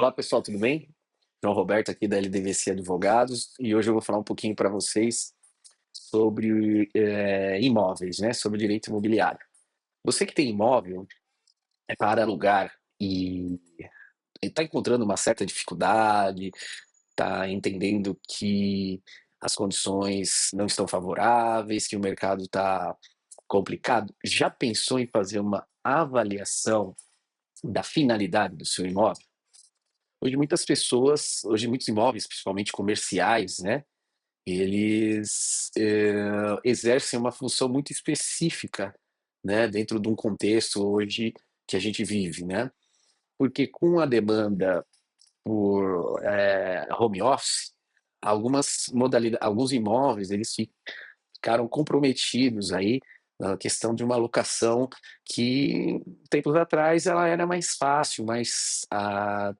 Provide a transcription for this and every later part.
Olá pessoal, tudo bem? João Roberto aqui da LDVC Advogados e hoje eu vou falar um pouquinho para vocês sobre imóveis, né? Sobre direito imobiliário. Você que tem imóvel é para alugar e está encontrando uma certa dificuldade, está entendendo que as condições não estão favoráveis, que o mercado está complicado, já pensou em fazer uma avaliação da finalidade do seu imóvel? Hoje muitos imóveis, principalmente comerciais, né, eles exercem uma função muito específica, né, dentro de um contexto hoje que a gente vive, né? Porque com a demanda por home office, alguns imóveis eles ficaram comprometidos aí na questão de uma locação que tempos atrás ela era mais fácil, mais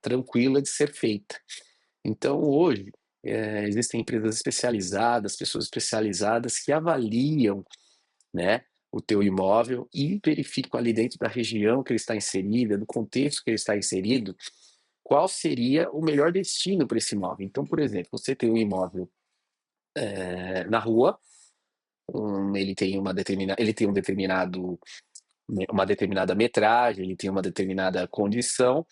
tranquila de ser feita. Então, hoje, existem empresas especializadas, pessoas especializadas que avaliam, né, o teu imóvel e verificam ali dentro da região que ele está inserida, do contexto que ele está inserido, qual seria o melhor destino para esse imóvel. Então, por exemplo, você tem um imóvel na rua, ele tem uma determinada metragem, ele tem uma determinada condição,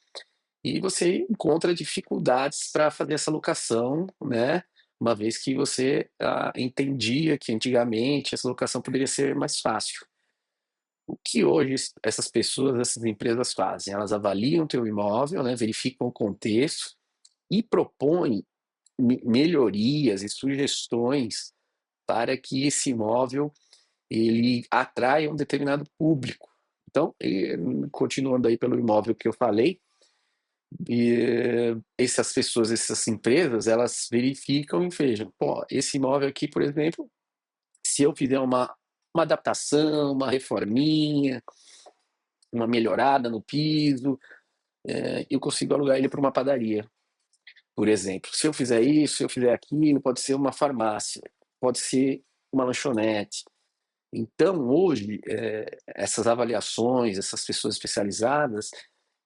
e você encontra dificuldades para fazer essa locação, né? Uma vez que você entendia que antigamente essa locação poderia ser mais fácil. O que hoje essas pessoas, essas empresas fazem? Elas avaliam o teu imóvel, né? Verificam o contexto e propõem melhorias e sugestões para que esse imóvel ele atraia um determinado público. Então, continuando aí pelo imóvel que eu falei, essas pessoas, essas empresas, elas verificam e vejam, pô, esse imóvel aqui, por exemplo, se eu fizer uma adaptação, uma reforminha, uma melhorada no piso, eu consigo alugar ele para uma padaria, por exemplo. Se eu fizer isso, se eu fizer aquilo, pode ser uma farmácia, pode ser uma lanchonete. Então, hoje, essas avaliações, essas pessoas especializadas,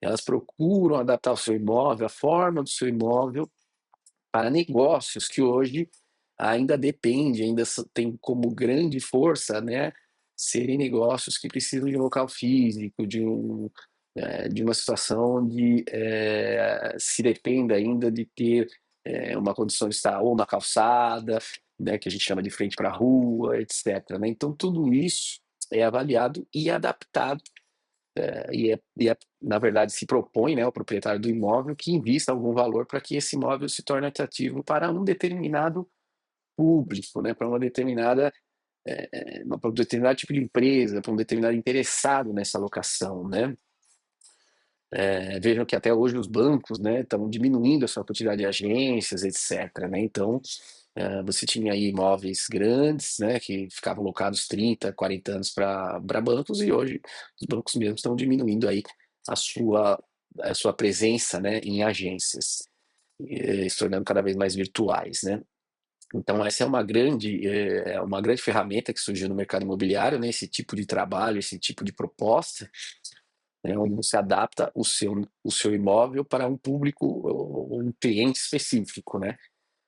elas procuram adaptar o seu imóvel, a forma do seu imóvel, para negócios que hoje ainda depende, ainda tem como grande força, né, serem negócios que precisam de um local físico, de uma situação onde se dependa ainda de ter uma condição de estar ou na calçada, né, que a gente chama de frente para a rua, etc. Né? Então, tudo isso é avaliado e adaptado na verdade, se propõe, né, o proprietário do imóvel que invista algum valor para que esse imóvel se torne atrativo para um determinado público, né, para para um determinado tipo de empresa, para um determinado interessado nessa locação, né. Vejam que até hoje os bancos, né, estão diminuindo a sua quantidade de agências, etc. Né, então, você tinha aí imóveis grandes, né, que ficavam locados 30, 40 anos para bancos e hoje os bancos mesmo estão diminuindo aí a sua, a sua presença, né, em agências, se tornando cada vez mais virtuais, né. Então essa é uma grande ferramenta que surgiu no mercado imobiliário, né, esse tipo de trabalho, esse tipo de proposta, né, onde você adapta o seu imóvel para um público, um cliente específico, né.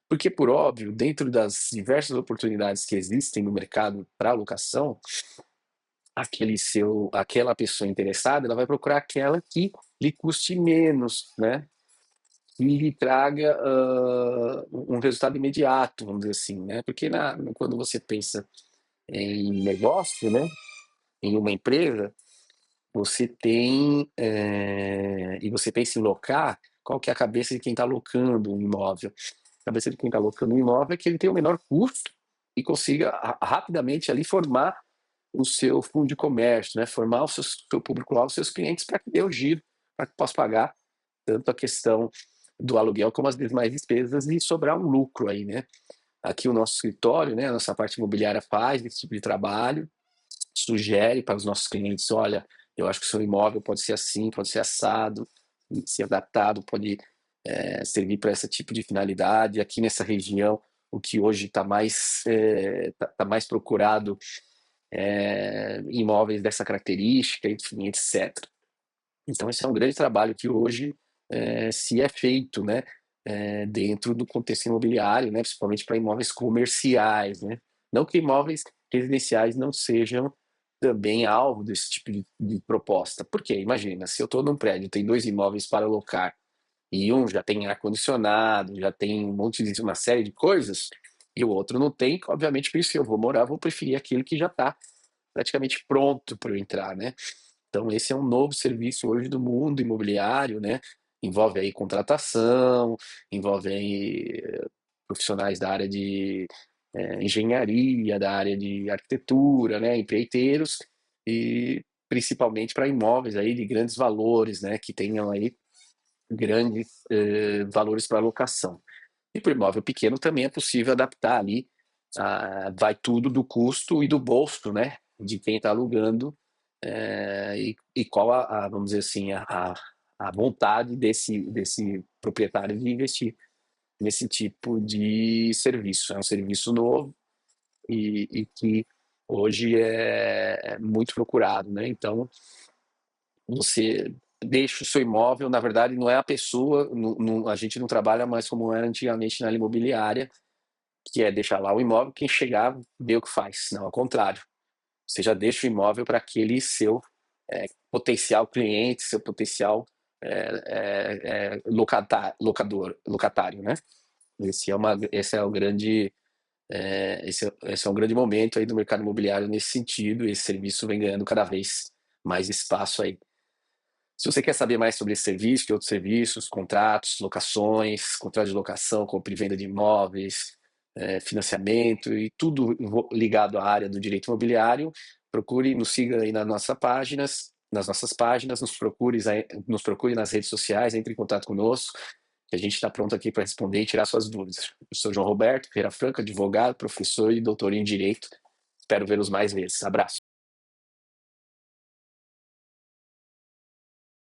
Porque, por óbvio, dentro das diversas oportunidades que existem no mercado para locação, aquela pessoa interessada, ela vai procurar aquela que lhe custe menos, né? E lhe traga um resultado imediato, vamos dizer assim, né? Porque quando você pensa em negócio, né? Em uma empresa, você tem e você pensa em locar, qual que é a cabeça de quem está locando um imóvel? A cabeça de quem está locando um imóvel é que ele tenha o menor custo e consiga rapidamente ali formar o seu fundo de comércio, né? Formar o seu público lá, os seus clientes, para que dê o giro, para que possa pagar tanto a questão do aluguel como as demais despesas e sobrar um lucro aí, né? Aqui o nosso escritório, né, a nossa parte imobiliária faz esse tipo de trabalho, sugere para os nossos clientes, olha, eu acho que o seu imóvel pode ser assim, pode ser assado, ser adaptado, pode servir para esse tipo de finalidade. Aqui nessa região, o que hoje está tá mais procurado imóveis dessa característica, enfim, etc. Então esse é um grande trabalho que hoje se é feito, né, dentro do contexto imobiliário, né, principalmente para imóveis comerciais, né? Não que imóveis residenciais não sejam também alvo desse tipo de proposta. Por quê? Imagina, se eu estou num prédio, tem 2 imóveis para alocar, e um já tem ar-condicionado, já tem uma série de coisas, e o outro não tem, obviamente que se eu vou morar, vou preferir aquele que já está praticamente pronto para eu entrar, né? Então esse é um novo serviço hoje do mundo imobiliário, né? Envolve aí contratação, envolve aí profissionais da área de engenharia, da área de arquitetura, né? Empreiteiros e principalmente para imóveis aí de grandes valores, né? Que tenham aí grandes valores para locação. E para o imóvel pequeno também é possível adaptar ali, vai tudo do custo e do bolso, né, de quem está alugando, e qual vamos dizer assim, a vontade desse proprietário de investir nesse tipo de serviço. É um serviço novo e que hoje é muito procurado, né? Então, você deixa o seu imóvel, na verdade, não é a pessoa, a gente não trabalha mais como era antigamente na imobiliária, que é deixar lá o imóvel, quem chegar vê o que faz. Não, ao contrário. Você já deixa o imóvel para aquele seu potencial cliente, seu potencial locatário, né? Esse é o grande, esse é um grande momento aí do mercado imobiliário nesse sentido. Esse serviço vem ganhando cada vez mais espaço aí. Se você quer saber mais sobre esse serviço e outros serviços, contratos, locações, contrato de locação, compra e venda de imóveis, financiamento e tudo ligado à área do direito imobiliário, nos siga aí nas nossas páginas, nos procure nas redes sociais, entre em contato conosco, que a gente está pronto aqui para responder e tirar suas dúvidas. Eu sou João Roberto Ferreira Franco, advogado, professor e doutor em Direito. Espero vê-los mais vezes. Abraço.